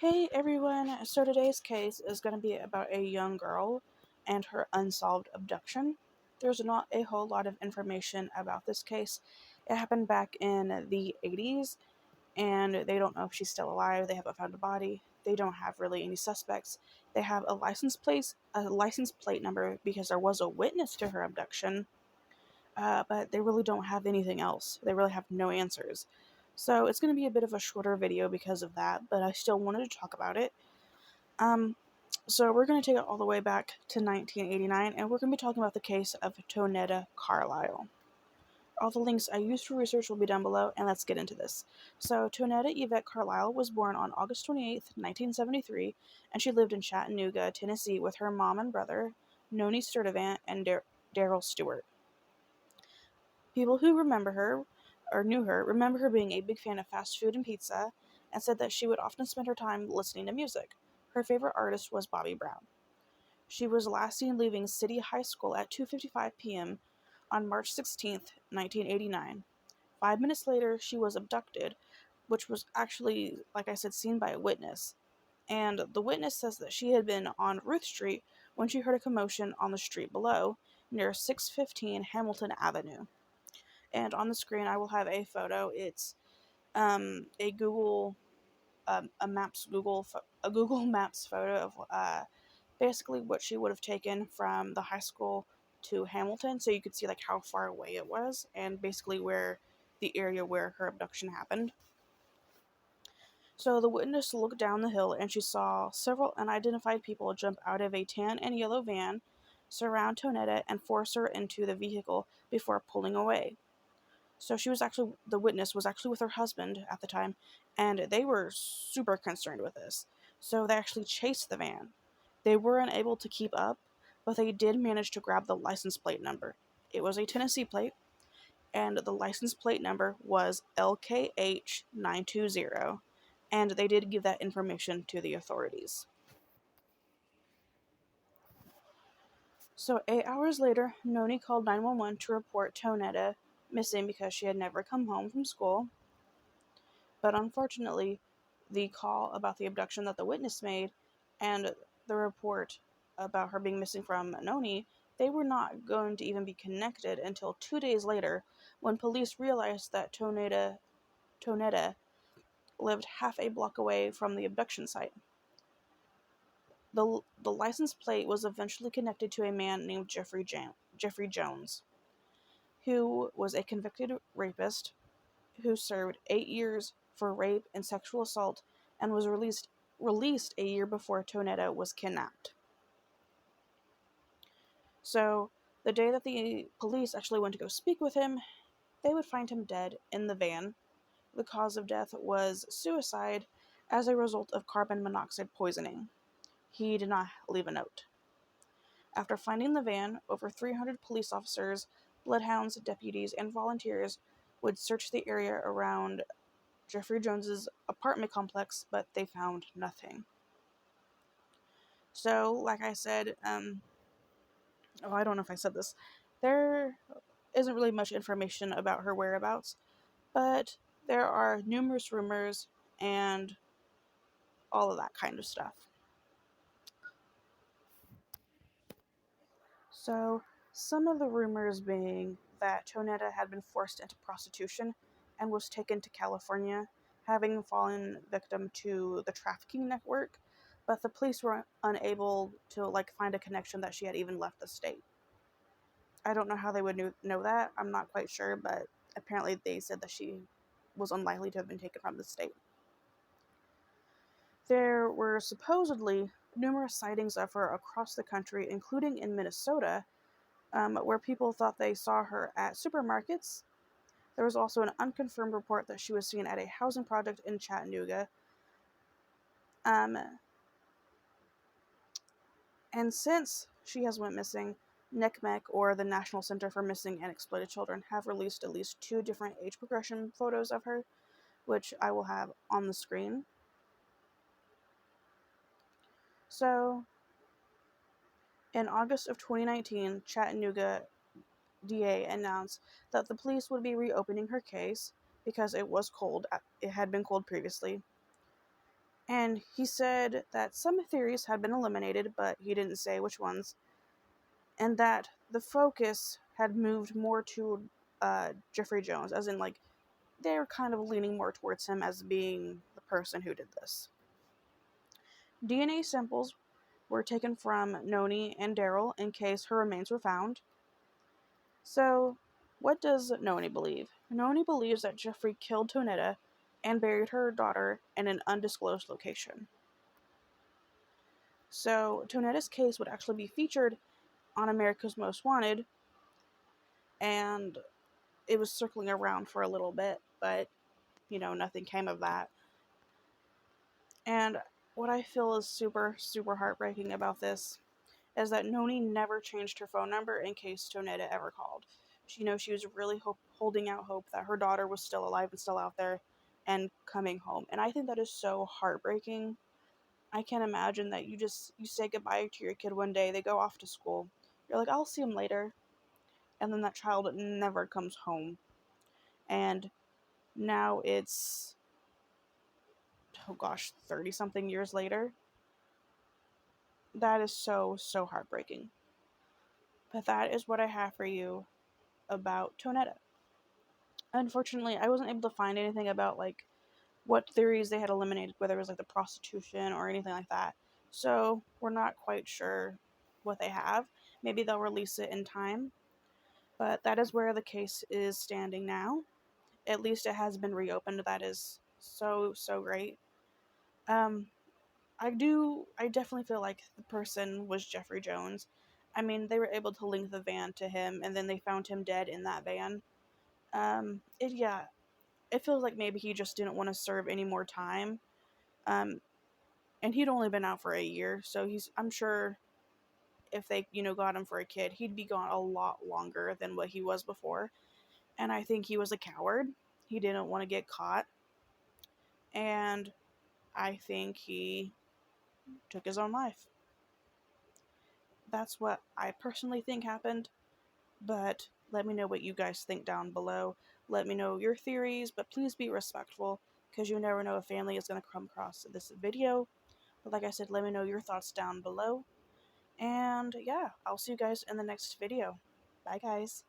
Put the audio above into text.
Hey everyone, so today's case is going to be about a young girl and her unsolved abduction. There's not a whole lot of information about this case. It happened back in the 80s, and they don't know if she's still alive. They haven't found a body. They don't have really any suspects. They have a license plate number because there was a witness to her abduction, but they really don't have anything else. They really have no answers. So it's going to be a bit of a shorter video because of that, but I still wanted to talk about it. Um, so we're going to take it all the way back to 1989, and we're going to be talking about the case of Tonetta Carlisle. All the links I used for research will be down below, and let's get into this. So, Tonetta Yvette Carlisle was born on August 28th, 1973, and she lived in Chattanooga, Tennessee with her mom and brother, Noni Sturdivant and Daryl Stewart. People who remember her, or knew her, remember her being a big fan of fast food and pizza, and said that she would often spend her time listening to music. Her favorite artist was Bobby Brown. She was last seen leaving City High School at 2:55 p.m. on March 16th, 1989. 5 minutes later, she was abducted, which was actually, like I said, seen by a witness. And the witness says that she had been on Ruth Street when she heard a commotion on the street below, near 615 Hamilton Avenue. And on the screen, I will have a photo. It's a Google Maps photo of basically what she would have taken from the high school to Hamilton, so you could see like how far away it was, and basically where the area where her abduction happened. So the witness looked down the hill and she saw several unidentified people jump out of a tan and yellow van, surround Tonetta, and force her into the vehicle before pulling away. So the witness was actually with her husband at the time, and they were super concerned with this. So they actually chased the van. They were unable to keep up, but they did manage to grab the license plate number. It was a Tennessee plate, and the license plate number was LKH920, and they did give that information to the authorities. So 8 hours later, Noni called 911 to report Tonetta missing because she had never come home from school. But unfortunately, the call about the abduction that the witness made and the report about her being missing from Noni, they were not going to even be connected until 2 days later when police realized that Tonetta lived half a block away from the abduction site. The license plate was eventually connected to a man named Jeffrey Jones, who was a convicted rapist who served 8 years for rape and sexual assault and was released a year before Tonetta was kidnapped. So, the day that the police actually went to go speak with him, they would find him dead in the van. The cause of death was suicide as a result of carbon monoxide poisoning. He did not leave a note. After finding the van, over 300 police officers, bloodhounds, deputies, and volunteers would search the area around Jeffrey Jones's apartment complex, but they found nothing. So, like I said, I don't know if I said this, there isn't really much information about her whereabouts, but there are numerous rumors and all of that kind of stuff. So, some of the rumors being that Tonetta had been forced into prostitution and was taken to California, having fallen victim to the trafficking network, but the police were unable to find a connection that she had even left the state. I don't know how they would know that. I'm not quite sure, but apparently they said that she was unlikely to have been taken from the state. There were supposedly numerous sightings of her across the country, including in Minnesota, where people thought they saw her at supermarkets. There was also an unconfirmed report that she was seen at a housing project in Chattanooga. Um, and since she has went missing, NCMEC, or the National Center for Missing and Exploited Children, have released at least 2 different age progression photos of her, which I will have on the screen. So, in August of 2019, Chattanooga DA announced that the police would be reopening her case because it was cold. It had been cold previously. And he said that some theories had been eliminated, but he didn't say which ones, and that the focus had moved more to Jeffrey Jones, as in, like, they're kind of leaning more towards him as being the person who did this. DNA samples were taken from Noni and Daryl in case her remains were found. So, what does Noni believe? Noni believes that Jeffrey killed Tonetta and buried her daughter in an undisclosed location. So, Tonetta's case would actually be featured on America's Most Wanted, and it was circling around for a little bit, but, nothing came of that. And what I feel is super, super heartbreaking about this is that Noni never changed her phone number in case Tonetta ever called. She was really holding out hope that her daughter was still alive and still out there and coming home. And I think that is so heartbreaking. I can't imagine that you say goodbye to your kid one day, they go off to school. You're like, I'll see him later. And then that child never comes home. And now it's, oh gosh, 30 something years later. That is so, so heartbreaking. But that is what I have for you about Tonetta. Unfortunately, I wasn't able to find anything about, like, what theories they had eliminated, whether it was like the prostitution or anything like that. So we're not quite sure what they have. Maybe they'll release it in time. But that is where the case is standing now. At least it has been reopened. That is so, so great. Um, I definitely feel like the person was Jeffrey Jones. I mean, they were able to link the van to him, and then they found him dead in that van. Yeah, it feels like maybe he just didn't want to serve any more time. Um, and he'd only been out for a year, so I'm sure if they, got him for a kid, he'd be gone a lot longer than what he was before. And I think he was a coward. He didn't want to get caught. And I think he took his own life. That's what I personally think happened. But let me know what you guys think down below. Let me know your theories, but please be respectful, because you never know if family is going to come across this video. But like I said, let me know your thoughts down below. And yeah, I'll see you guys in the next video. Bye, guys.